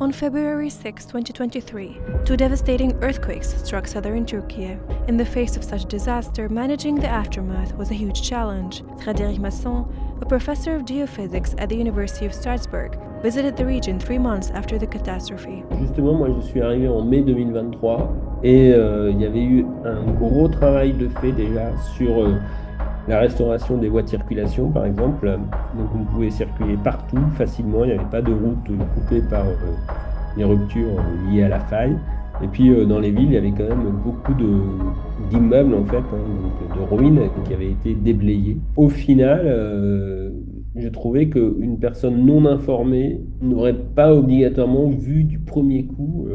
On February 6, 2023, two devastating earthquakes struck southern Turkey. In the face of such disaster, managing the aftermath was a huge challenge. Frédéric Masson, a professor of geophysics at the University of Strasbourg, visited the region 3 months after the catastrophe. Justement, moi je suis arrivé en mai 2023 et il y avait eu un gros travail de fait déjà sur la restauration des voies de circulation par exemple. Donc on pouvait circuler partout facilement, il n'y avait pas de route coupée par les ruptures liées à la faille. Et puis dans les villes, il y avait quand même beaucoup d'immeubles en fait, donc de ruines qui avaient été déblayées. Au final, j'ai trouvé qu'une personne non informée n'aurait pas obligatoirement vu du premier coup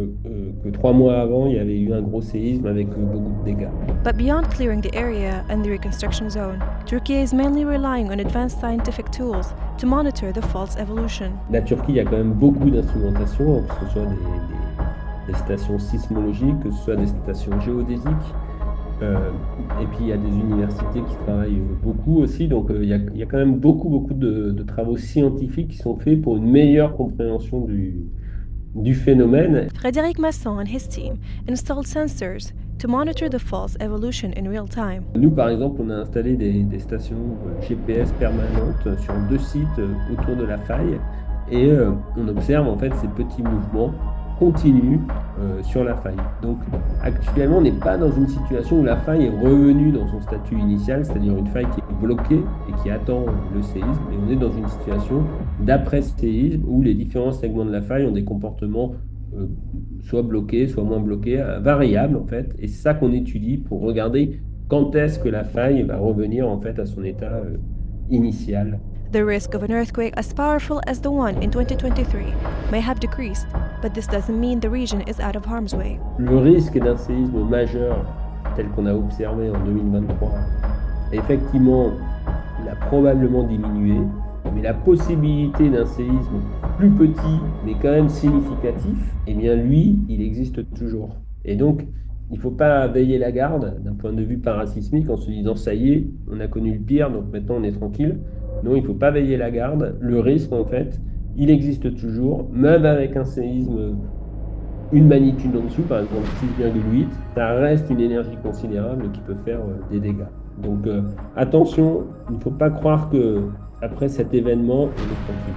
que 3 mois avant, il y avait eu un gros séisme avec beaucoup de dégâts. But beyond clearing the area and the reconstruction zone, Turkey is mainly relying on advanced scientific tools to monitor the fault's evolution. La Turquie, il y a quand même beaucoup d'instrumentation, que ce soit des stations sismologiques, que ce soit des stations géodésiques. Et puis il y a des universités qui travaillent beaucoup aussi, donc il y a quand même beaucoup de travaux scientifiques qui sont faits pour une meilleure compréhension du phénomène. Frédéric Masson and his team installed sensors to monitor the fault's evolution in real time. Nous, par exemple, on a installé des stations GPS permanentes sur 2 sites autour de la faille et on observe en fait ces petits mouvements continue sur la faille. Donc actuellement, on n'est pas dans une situation où la faille est revenue dans son statut initial, c'est-à-dire une faille qui est bloquée et qui attend le séisme, mais on est dans une situation d'après-séisme où les différents segments de la faille ont des comportements soit bloqués, soit moins bloqués, variables en fait, et c'est ça qu'on étudie pour regarder quand est-ce que la faille va revenir en fait à son état initial. The risk of an earthquake as powerful as the one in 2023 may have decreased, but this doesn't mean the region is out of harm's way. Le risque d'un séisme majeur, tel qu'on a observé en 2023, effectivement, il a probablement diminué, mais la possibilité d'un séisme plus petit, mais quand même significatif, eh bien lui, il existe toujours. Et donc, il ne faut pas veiller la garde d'un point de vue parasismique en se disant ça y est, on a connu le pire, donc maintenant on est tranquille. Non, il ne faut pas veiller la garde. Le risque, en fait, il existe toujours, même avec un séisme, une magnitude en dessous, par exemple 6,8, ça reste une énergie considérable qui peut faire des dégâts. Donc attention, il ne faut pas croire qu'après cet événement, on est tranquille.